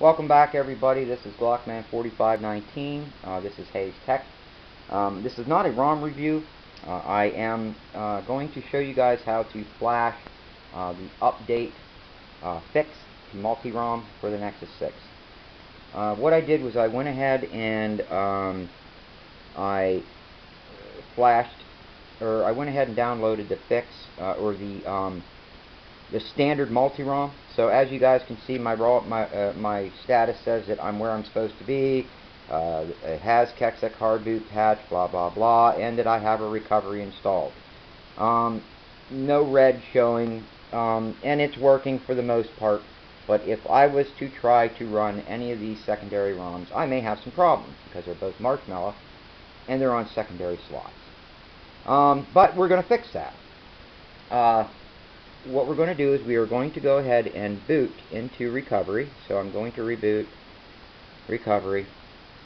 Welcome back, everybody. This is glockman4519. This is Hayes Tech. This is not a ROM review. I am going to show you guys how to flash the update fix to Multirom for the Nexus 6. What I did was I went ahead and I went ahead and downloaded the fix or the standard Multirom. So as you guys can see, my status says that I'm where I'm supposed to be. It has Kexec hard boot patch, blah blah blah, and that I have a recovery installed. No red showing, and it's working for the most part. But if I was to try to run any of these secondary ROMs, I may have some problems because they're both Marshmallow and they're on secondary slots. But we're going to fix that. What we're going to do is we are going to go ahead and boot into recovery. So I'm going to reboot recovery,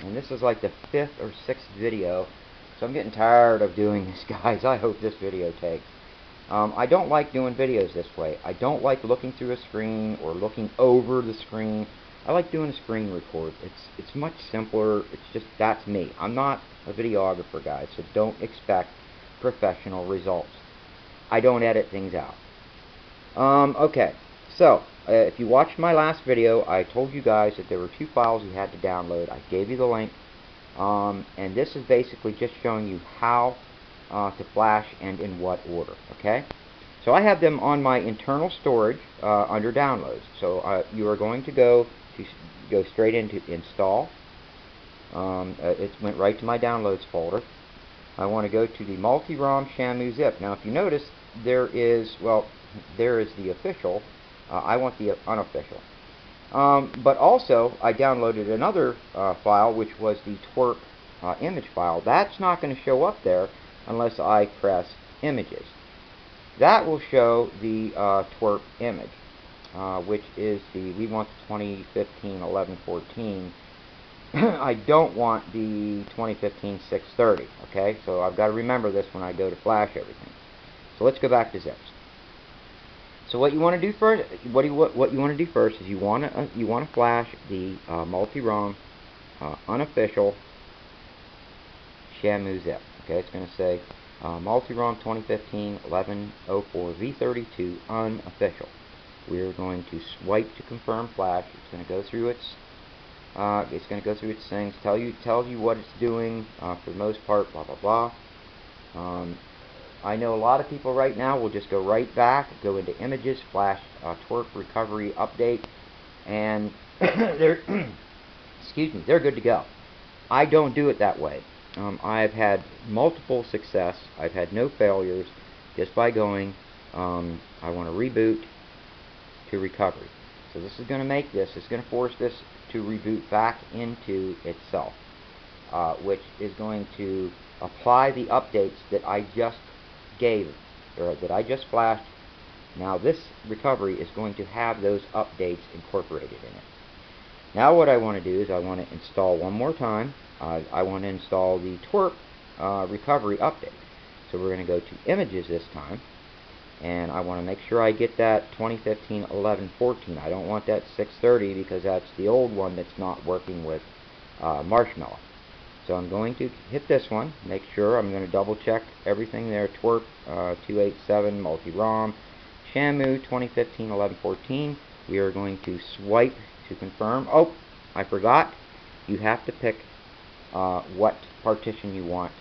and this is like the 5th or 6th video, so I'm getting tired of doing this, guys. I hope this video takes. I don't like doing videos this way. I don't like looking through a screen or looking over the screen. I like doing a screen record. It's much simpler. It's just, that's me. I'm not a videographer, guys, so don't expect professional results. I don't edit things out. Okay, so if you watched my last video, I told you guys that there were 2 files you had to download. I gave you the link, and this is basically just showing you how to flash and in what order. Okay, so I have them on my internal storage under downloads. So you are going to go straight into install. It went right to my downloads folder. I want to go to the Multirom Shamu zip. Now, if you notice, there is the official. I want the unofficial. But also, I downloaded another file, which was the Twerk image file. That's not going to show up there unless I press images. That will show the Twerk image, which is we want the 2015 1114. I don't want the 2015 630. Okay, so I've got to remember this when I go to flash everything. So let's go back to zips. So what you want to do first, what you want to do first is you want to flash the Multirom unofficial Shamu zip. Okay, it's going to say Multirom 2015 1104 V32 unofficial. We're going to swipe to confirm flash. It's going to go through its things, tells you what it's doing for the most part, blah blah blah. I know a lot of people right now will just go right back, go into images, flash Twerk recovery update, and they're they're good to go. I don't do it that way. I've had multiple success. I've had no failures just by going. I want to reboot to recovery. So this is going to make this. It's going to force this to reboot back into itself, which is going to apply the updates that I just gave, or that I just flashed. Now this recovery is going to have those updates incorporated in it. Now what I want to do is I want to install one more time. I want to install the Twerk recovery update. So we're going to go to images this time, and I want to make sure I get that 2015 1114. I don't want that 630 because that's the old one that's not working with Marshmallow. So I'm going to hit this one, make sure. I'm going to double check everything there. Twerk 287 Multirom Shamu 2015 1114. We are going to swipe to confirm. Oh, I forgot. You have to pick what partition you want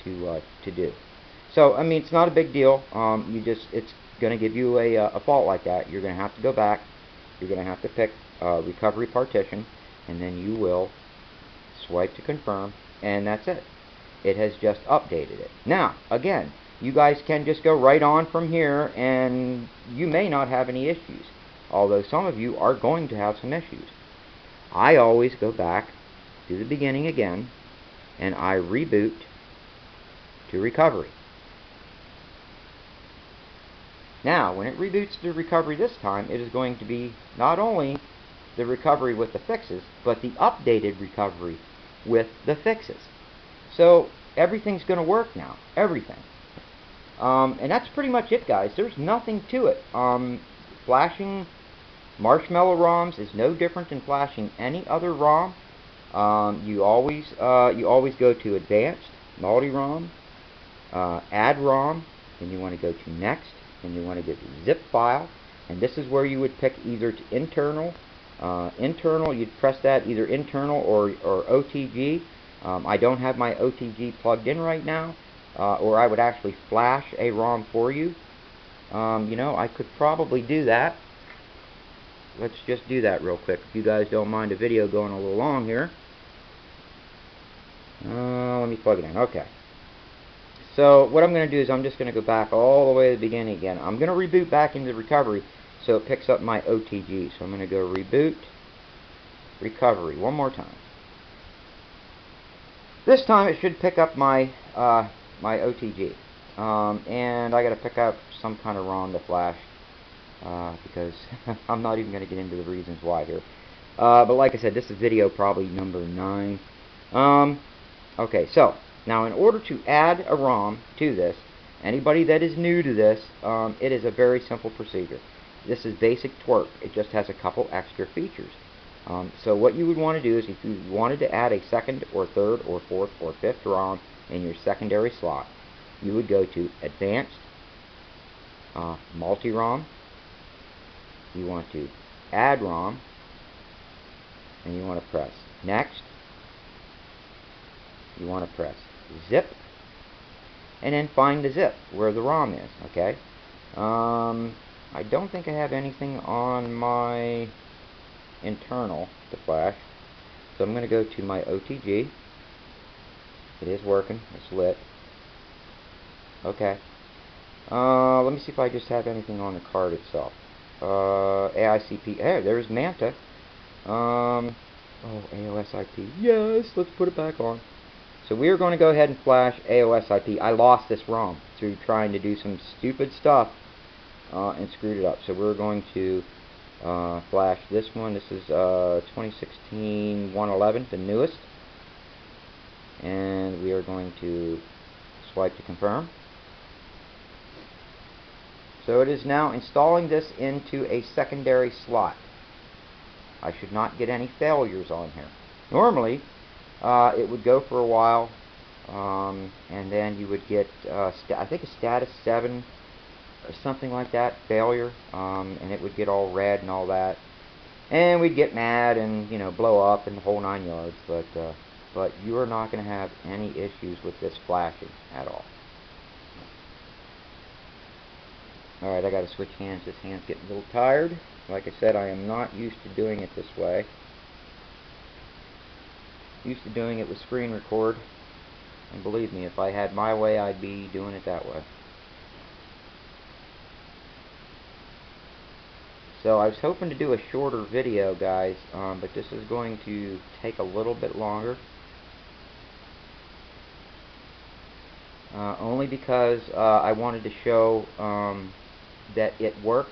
to do. So I mean, it's not a big deal. It's going to give you a fault like that. You're going to have to go back. You're going to have to pick recovery partition, and then you will swipe to confirm, and that's it. It has just updated it. Now, again, you guys can just go right on from here, and you may not have any issues, although some of you are going to have some issues. I always go back to the beginning again, and I reboot to recovery. Now, when it reboots to recovery this time, it is going to be not only the recovery with the fixes, but the updated recovery with the fixes. So everything's going to work now. Everything. And that's pretty much it, guys. There's nothing to it. Flashing Marshmallow ROMs is no different than flashing any other ROM. You always go to Advanced, Multirom, Add ROM, then you want to go to Next, and you want to get zip file, and this is where you would pick either to internal. You'd press that either internal or OTG. I don't have my OTG plugged in right now, or I would actually flash a ROM for you. You know, I could probably do that. Let's just do that real quick, if you guys don't mind the video going a little long here. Let me plug it in. Okay. So what I'm going to do is I'm just going to go back all the way to the beginning again. I'm going to reboot back into recovery so it picks up my OTG. So I'm going to go reboot, recovery one more time. This time it should pick up my my OTG. And I got to pick up some kind of ROM to flash because I'm not even going to get into the reasons why here. But like I said, this is video probably number 9. Okay, so now in order to add a ROM to this, anybody that is new to this, it is a very simple procedure. This is basic Twerk. It just has a couple extra features. So what you would want to do is if you wanted to add a second or third or fourth or fifth ROM in your secondary slot, you would go to Advanced, Multirom, you want to Add ROM, and you want to press Next, you want to press Zip, and then find the zip where the ROM is, okay? I don't think I have anything on my internal to flash, so I'm going to go to my OTG. It is working, it's lit. Okay. Let me see if I just have anything on the card itself. AICP. Hey, there's Manta. Oh, AOSIP. Yes, let's put it back on. So we are going to go ahead and flash AOSIP. I lost this ROM through trying to do some stupid stuff and screwed it up. So we're going to flash this one. This is 2016-111, the newest. And we are going to swipe to confirm. So it is now installing this into a secondary slot. I should not get any failures on here. Normally, it would go for a while, and then you would get, I think a status 7 or something like that, failure, and it would get all red and all that. And we'd get mad and, you know, blow up and the whole 9 yards, but you are not going to have any issues with this flashing at all. Alright, I got to switch hands. This hand's getting a little tired. Like I said, I am not used to doing it this way. Used to doing it with screen record. And believe me, if I had my way, I'd be doing it that way. So I was hoping to do a shorter video, guys, but this is going to take a little bit longer. Only because I wanted to show that it works.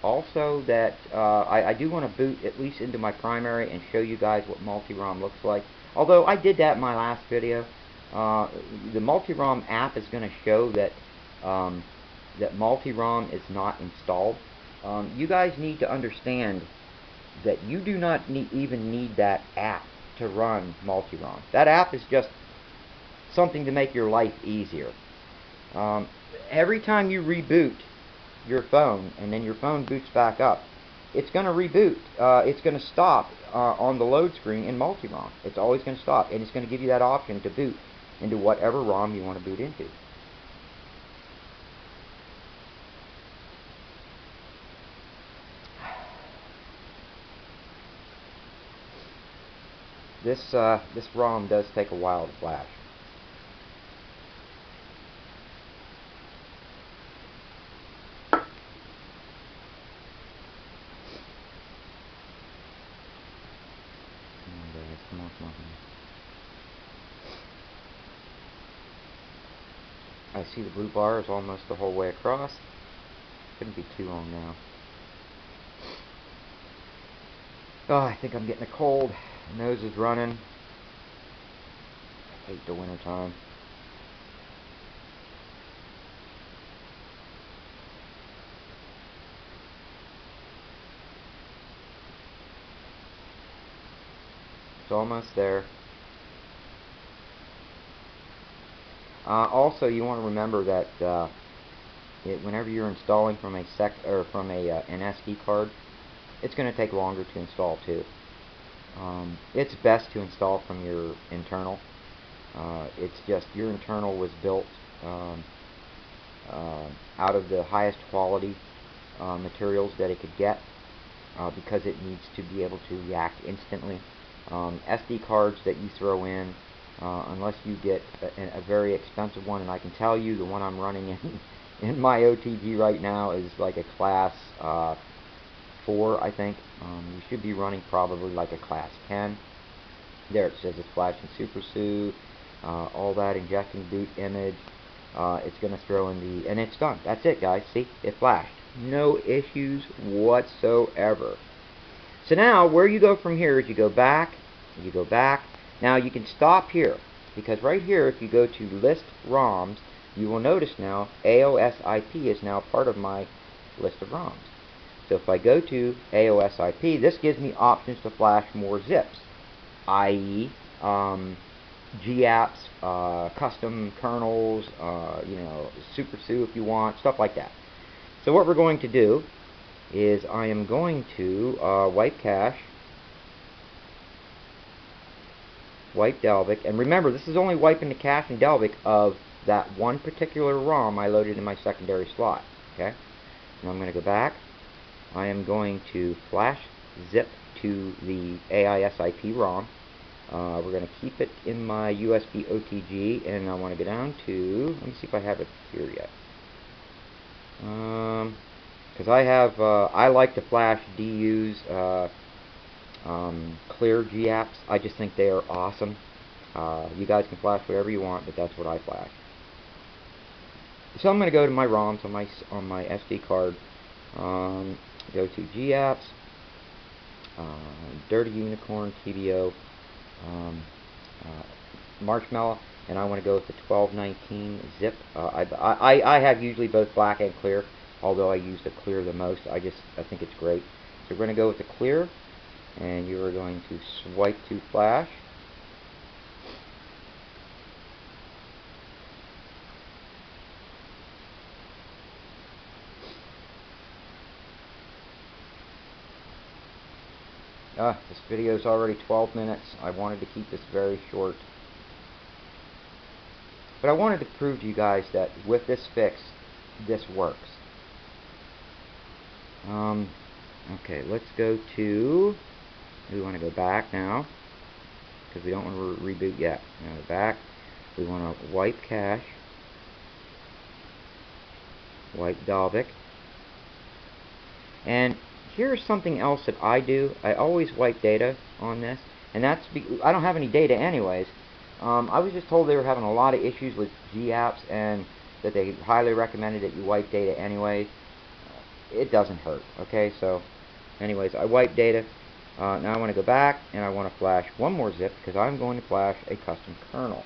Also that I do want to boot at least into my primary and show you guys what Multirom looks like. Although I did that in my last video. The Multirom app is going to show that that Multirom is not installed. You guys need to understand that you do not even need that app to run Multirom. That app is just something to make your life easier. Every time you reboot your phone and then your phone boots back up, it's going to reboot. It's going to stop on the load screen in Multirom. It's always going to stop, and it's going to give you that option to boot into whatever ROM you want to boot into. This ROM does take a while to flash. I see the blue bar is almost the whole way across. Shouldn't be too long now. Oh, I think I'm getting a cold. Nose is running. I hate the winter time. It's almost there. Also, you want to remember that whenever you're installing from an SD card, it's going to take longer to install too. It's best to install from your internal. It's just your internal was built out of the highest quality materials that it could get because it needs to be able to react instantly. SD cards that you throw in, unless you get a very expensive one, and I can tell you the one I'm running in my OTG right now is like a class 4, I think. You should be running probably like a class 10. There it says it's flashing Super Suit, all that, injecting boot image. It's going to throw in the, and it's done. That's it, guys. See, it flashed. No issues whatsoever. So now, where you go from here is you go back. Now you can stop here, because right here, if you go to List ROMs, you will notice now AOSIP is now part of my list of ROMs. So if I go to AOSIP, this gives me options to flash more zips, i.e. GApps, custom kernels, Super Sue if you want, stuff like that. So what we're going to do is I am going to wipe cache, wipe Dalvik, and remember this is only wiping the cache and Dalvik of that one particular ROM I loaded in my secondary slot. Okay, now I'm going to go back. I am going to flash zip to the AISIP ROM. We're going to keep it in my USB OTG, and I want to go down to, let me see if I have it here yet. Because I like to flash DU's clear GApps. I just think they are awesome. You guys can flash whatever you want, but that's what I flash. So I'm going to go to my ROMs on my SD card. Go to GApps, Dirty Unicorn, TBO, Marshmallow, and I want to go with the 1219 zip. I have usually both black and clear, although I use the clear the most. I think it's great. So we're going to go with the clear, and you are going to swipe to flash. This video is already 12 minutes. I wanted to keep this very short. But I wanted to prove to you guys that with this fix, this works. Okay, let's go to, we want to go back now, because we don't want to reboot yet. Now go back. We want to wipe cache, wipe Dalvik, and here's something else that I do. I always wipe data on this, and that's I don't have any data anyways. I was just told they were having a lot of issues with GApps and that they highly recommended that you wipe data anyways. It doesn't hurt, okay? So anyways, I wipe data. Now I want to go back and I want to flash one more zip because I'm going to flash a custom kernel.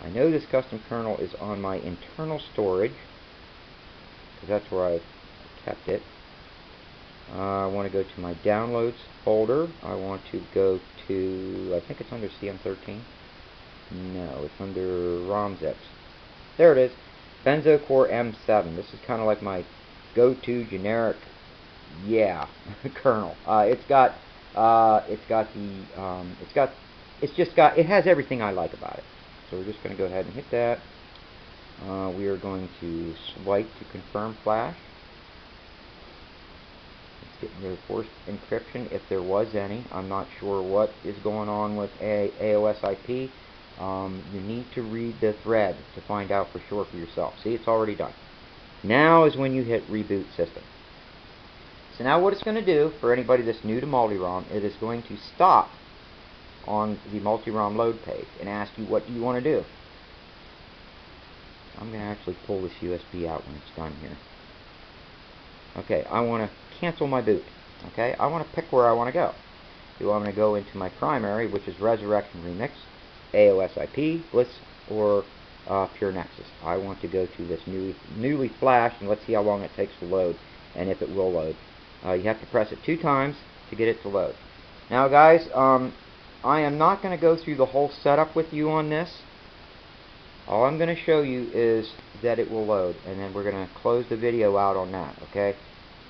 I know this custom kernel is on my internal storage because that's where I've kept it. I want to go to my downloads folder. I want to go to, I think it's under CM13. No, it's under ROM zips. There it is. Benzo Core M7. This is kind of like my go-to generic, kernel. It has everything I like about it. So we're just going to go ahead and hit that. We are going to swipe to confirm flash. Getting rid of forced encryption if there was any. I'm not sure what is going on with AOSIP. You need to read the thread to find out for sure for yourself. See, it's already done. Now is when you hit Reboot System. So now what it's going to do for anybody that's new to Multirom, it is going to stop on the Multirom load page and ask you what do you want to do. I'm going to actually pull this USB out when it's done here. Okay, I want to cancel my boot. Okay, I want to pick where I want to go. Do I want to go into my primary, which is Resurrection Remix, AOSIP, Bliss, or Pure Nexus? I want to go to this newly flashed, and let's see how long it takes to load, and if it will load. You have to press it 2 times to get it to load. Now, guys, I am not going to go through the whole setup with you on this. All I'm going to show you is that it will load, and then we're going to close the video out on that, okay?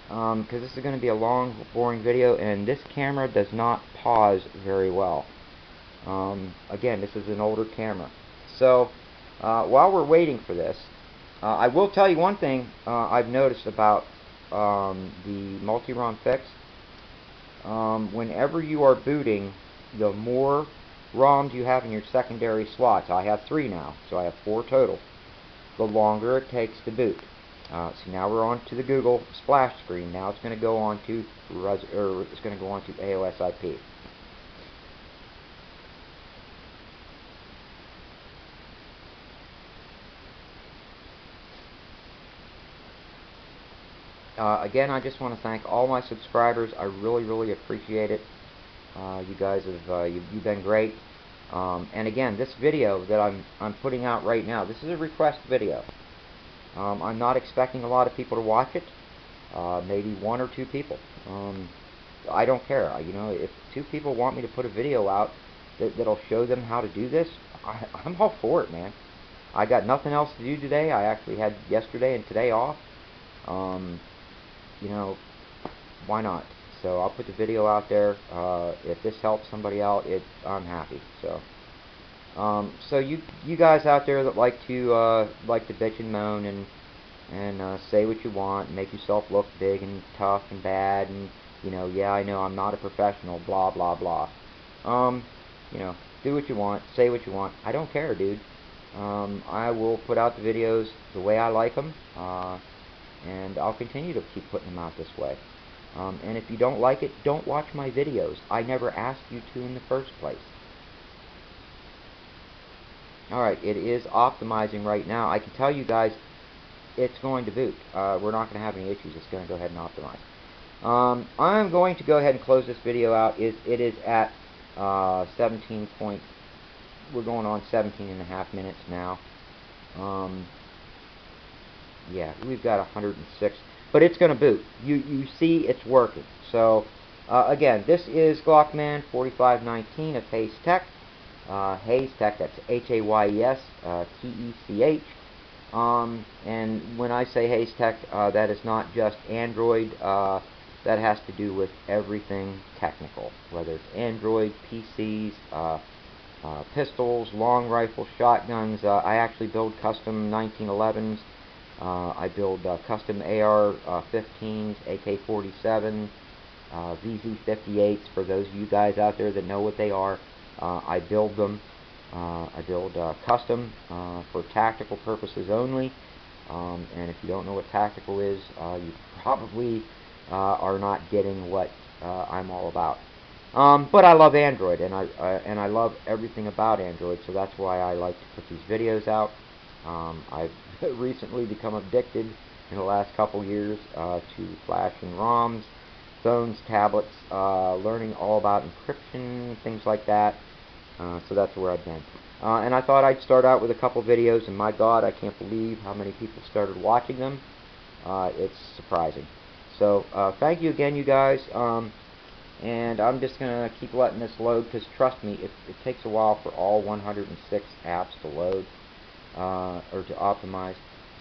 Because this is going to be a long, boring video, and this camera does not pause very well. Again, this is an older camera. So, while we're waiting for this, I will tell you one thing I've noticed about the Multirom fix. Whenever you are booting, the more ROMs you have in your secondary slots, I have 3 now, so I have 4 total, the longer it takes to boot. So now we're on to the Google splash screen. Now it's going to go on to AOS IP. Again, I just want to thank all my subscribers. I really, really appreciate it. You guys have you've been great. And again, this video that I'm putting out right now, this is a request video. I'm not expecting a lot of people to watch it. Maybe 1 or 2 people. I don't care. You know, if 2 people want me to put a video out that'll show them how to do this, I'm all for it, man. I got nothing else to do today. I actually had yesterday and today off. You know, why not? So I'll put the video out there. If this helps somebody out, I'm happy. So, so you guys out there that like to bitch and moan and say what you want, and make yourself look big and tough and bad, and you know, yeah, I know I'm not a professional, blah blah blah. You know, do what you want, say what you want. I don't care, dude. I will put out the videos the way I like them. And I'll continue to keep putting them out this way. And if you don't like it, don't watch my videos. I never asked you to in the first place. Alright, it is optimizing right now. I can tell you guys, it's going to boot. We're not going to have any issues. It's going to go ahead and optimize. I'm going to go ahead and close this video out. It is at 17 point. We're going on 17.5 minutes now. Yeah, we've got 106, but it's going to boot. You see it's working. So, again, this is glockman4519 of Hayes Tech. Hayes Tech, that's Hayes, Tech. And when I say Hayes Tech, that is not just Android. That has to do with everything technical, whether it's Android, PCs, pistols, long rifle, shotguns. I actually build custom 1911s. I build custom AR-15s, AK-47s, VZ-58s. For those of you guys out there that know what they are, I build them. I build custom for tactical purposes only. And if you don't know what tactical is, you probably are not getting what I'm all about. But I love Android, and I love everything about Android, so that's why I like to put these videos out. I've recently become addicted in the last couple years to flash and ROMs, phones, tablets, learning all about encryption, things like that. So that's where I've been. And I thought I'd start out with a couple videos, and my God, I can't believe how many people started watching them. It's surprising. So thank you again, you guys. And I'm just going to keep letting this load, because trust me, it takes a while for all 106 apps to load. Or to optimize.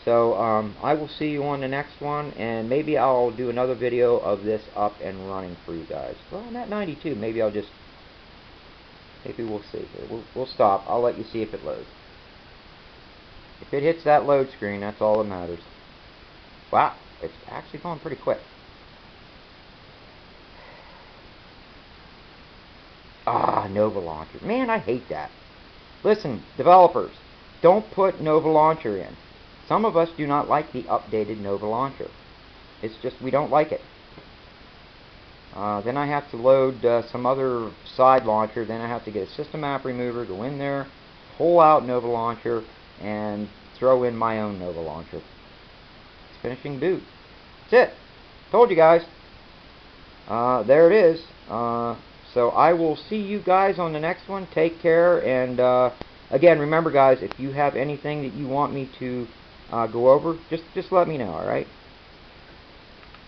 So I will see you on the next one, and maybe I'll do another video of this up and running for you guys. Well, I'm at 92. Maybe we'll see here. We'll stop. I'll let you see if it loads. If it hits that load screen, that's all that matters. Wow, it's actually going pretty quick. Nova Launcher. Man, I hate that. Listen, developers, don't put Nova Launcher in. Some of us do not like the updated Nova Launcher. It's just we don't like it. Then I have to load some other side launcher. Then I have to get a system app remover, go in there, pull out Nova Launcher, and throw in my own Nova Launcher. It's finishing boot. That's it. Told you guys. There it is. So I will see you guys on the next one. Take care, and again, remember guys, if you have anything that you want me to go over, just let me know, alright?